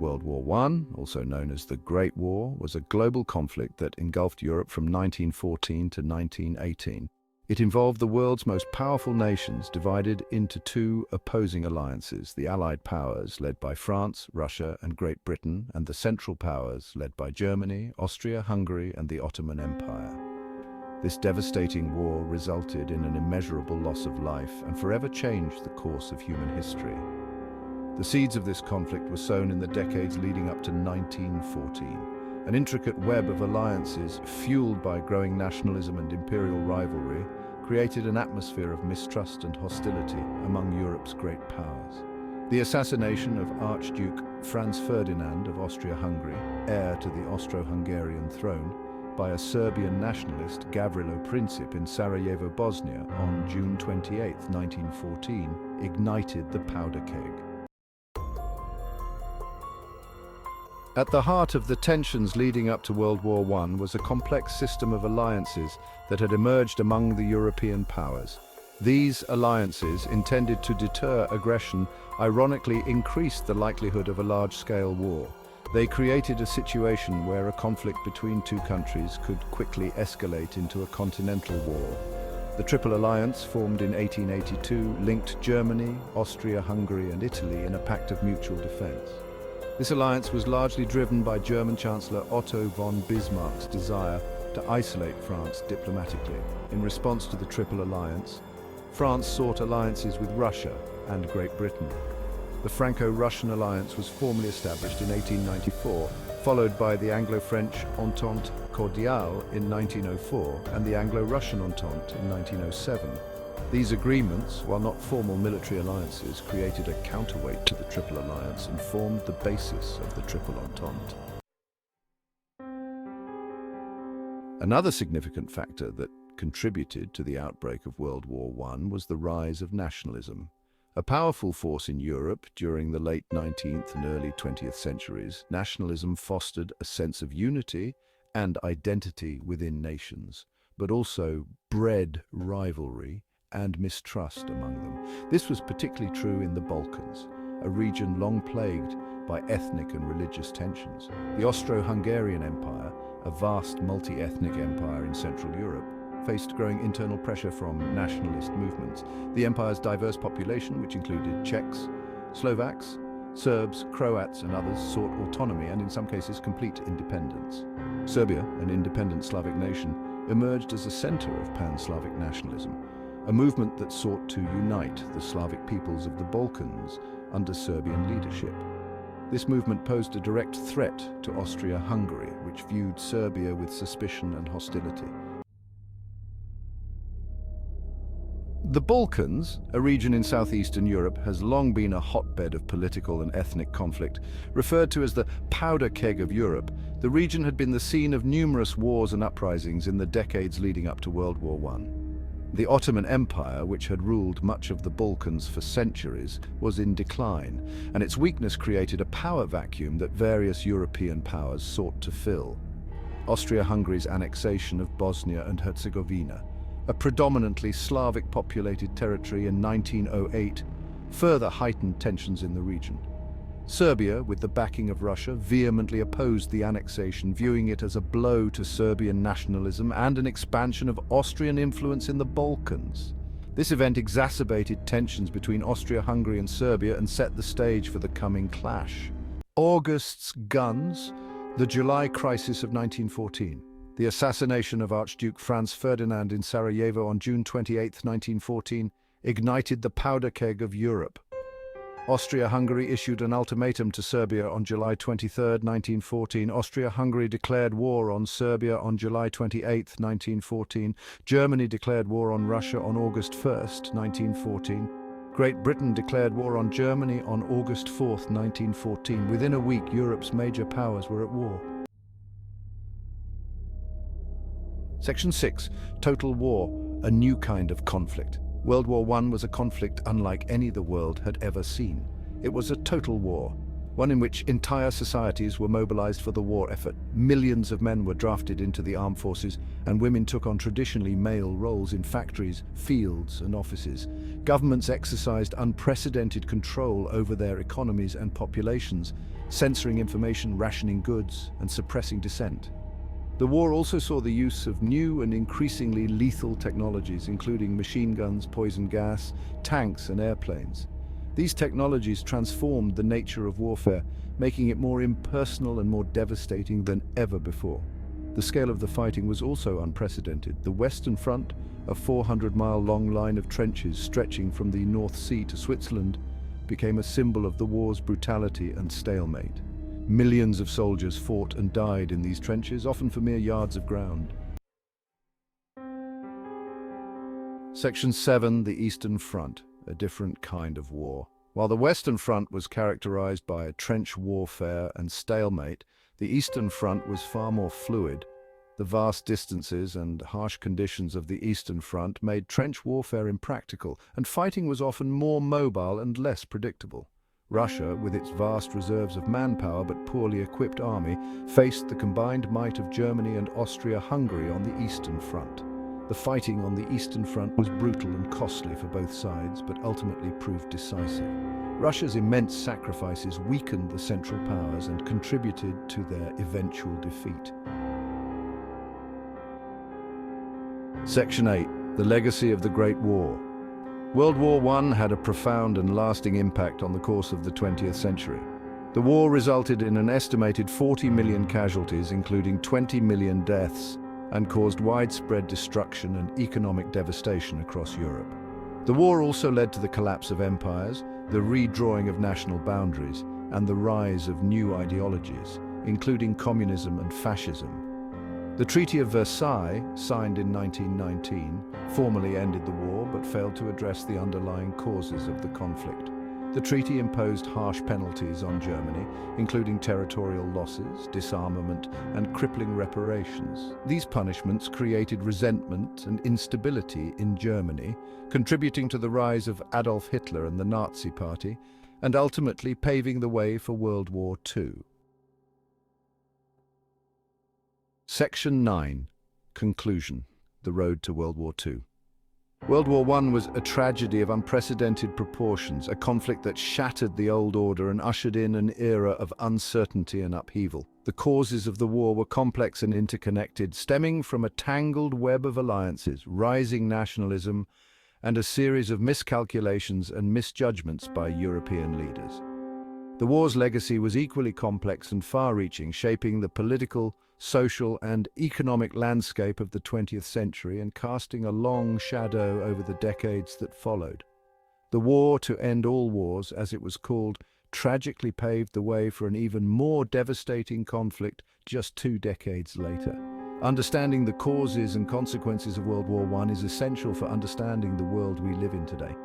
World War I, also known as the Great War, was a global conflict that engulfed Europe from 1914 to 1918. It involved the world's most powerful nations divided into two opposing alliances, the Allied powers led by France, Russia, and Great Britain, and the Central powers led by Germany, Austria-Hungary, and the Ottoman Empire. This devastating war resulted in an immeasurable loss of life and forever changed the course of human history. The seeds of this conflict were sown in the decades leading up to 1914. An intricate web of alliances, fueled by growing nationalism and imperial rivalry, created an atmosphere of mistrust and hostility among Europe's great powers. The assassination of Archduke Franz Ferdinand of Austria-Hungary, heir to the Austro-Hungarian throne, by a Serbian nationalist, Gavrilo Princip, in Sarajevo, Bosnia, on June 28, 1914, ignited the powder keg. At the heart of the tensions leading up to World War I was a complex system of alliances that had emerged among the European powers. These alliances, intended to deter aggression, ironically increased the likelihood of a large-scale war. They created a situation where a conflict between two countries could quickly escalate into a continental war. The Triple Alliance, formed in 1882, linked Germany, Austria-Hungary, and Italy in a pact of mutual defense. This alliance was largely driven by German Chancellor Otto von Bismarck's desire to isolate France diplomatically. In response to the Triple Alliance, France sought alliances with Russia and Great Britain. The Franco-Russian alliance was formally established in 1894, followed by the Anglo-French Entente Cordiale in 1904 and the Anglo-Russian Entente in 1907. These agreements, while not formal military alliances, created a counterweight to the Triple Alliance and formed the basis of the Triple Entente. Another significant factor that contributed to the outbreak of World War I was the rise of nationalism. A powerful force in Europe during the late 19th and early 20th centuries, nationalism fostered a sense of unity and identity within nations, but also bred rivalry and mistrust among them. This was particularly true in the Balkans, a region long plagued by ethnic and religious tensions. The Austro-Hungarian Empire, a vast multi-ethnic empire in Central Europe, faced growing internal pressure from nationalist movements. The empire's diverse population, which included Czechs, Slovaks, Serbs, Croats, and others, sought autonomy and, in some cases, complete independence. Serbia, an independent Slavic nation, emerged as a center of pan-Slavic nationalism, a movement that sought to unite the Slavic peoples of the Balkans under Serbian leadership. This movement posed a direct threat to Austria-Hungary, which viewed Serbia with suspicion and hostility. The Balkans, a region in southeastern Europe, has long been a hotbed of political and ethnic conflict. Referred to as the powder keg of Europe, the region had been the scene of numerous wars and uprisings in the decades leading up to World War I. The Ottoman Empire, which had ruled much of the Balkans for centuries, was in decline, and its weakness created a power vacuum that various European powers sought to fill. Austria-Hungary's annexation of Bosnia and Herzegovina, a predominantly Slavic-populated territory in 1908, further heightened tensions in the region. Serbia, with the backing of Russia, vehemently opposed the annexation, viewing it as a blow to Serbian nationalism and an expansion of Austrian influence in the Balkans. This event exacerbated tensions between Austria-Hungary and Serbia and set the stage for the coming clash. August's guns, the July crisis of 1914. The assassination of Archduke Franz Ferdinand in Sarajevo on June 28, 1914, ignited the powder keg of Europe. Austria-Hungary issued an ultimatum to Serbia on July 23, 1914. Austria-Hungary declared war on Serbia on July 28, 1914. Germany declared war on Russia on August 1, 1914. Great Britain declared war on Germany on August 4, 1914. Within a week, Europe's major powers were at war. Section 6. Total War, a new kind of conflict. World War I was a conflict unlike any the world had ever seen. It was a total war. one in which entire societies were mobilized for the war effort. Millions of men were drafted into the armed forces, and women took on traditionally male roles in factories, fields, and offices. Governments exercised unprecedented control over their economies and populations, censoring information, rationing goods, and suppressing dissent. The war also saw the use of new and increasingly lethal technologies, including machine guns, poison gas, tanks, and airplanes. These technologies transformed the nature of warfare, making it more impersonal and more devastating than ever before. The scale of the fighting was also unprecedented. The Western Front, a 400-mile-long line of trenches stretching from the North Sea to Switzerland, became a symbol of the war's brutality and stalemate. Millions of soldiers fought and died in these trenches, often for mere yards of ground. Section 7, the Eastern Front, a different kind of war. While the Western Front was characterized by trench warfare and stalemate, the Eastern Front was far more fluid. The vast distances and harsh conditions of the Eastern Front made trench warfare impractical, and fighting was often more mobile and less predictable. Russia, with its vast reserves of manpower but poorly equipped army, faced the combined might of Germany and Austria-Hungary on the Eastern Front. The fighting on the Eastern Front was brutal and costly for both sides, but ultimately proved decisive. Russia's immense sacrifices weakened the Central Powers and contributed to their eventual defeat. Section 8. The Legacy of the Great War. World War I had a profound and lasting impact on the course of the 20th century. The war resulted in an estimated 40 million casualties, including 20 million deaths, and caused widespread destruction and economic devastation across Europe. The war also led to the collapse of empires, the redrawing of national boundaries, and the rise of new ideologies, including communism and fascism. The Treaty of Versailles, signed in 1919, formally ended the war but failed to address the underlying causes of the conflict. The treaty imposed harsh penalties on Germany, including territorial losses, disarmament, and crippling reparations. These punishments created resentment and instability in Germany, contributing to the rise of Adolf Hitler and the Nazi Party, and ultimately paving the way for World War II. Section 9. Conclusion. The Road to World War II. World War I was a tragedy of unprecedented proportions, a conflict that shattered the old order and ushered in an era of uncertainty and upheaval. The causes of the war were complex and interconnected, stemming from a tangled web of alliances, rising nationalism, and a series of miscalculations and misjudgments by European leaders. The war's legacy was equally complex and far-reaching, shaping the political, social, and economic landscape of the 20th century and casting a long shadow over the decades that followed. The war to end all wars, as it was called, tragically paved the way for an even more devastating conflict just 2 decades later. Understanding the causes and consequences of World War I is essential for understanding the world we live in today.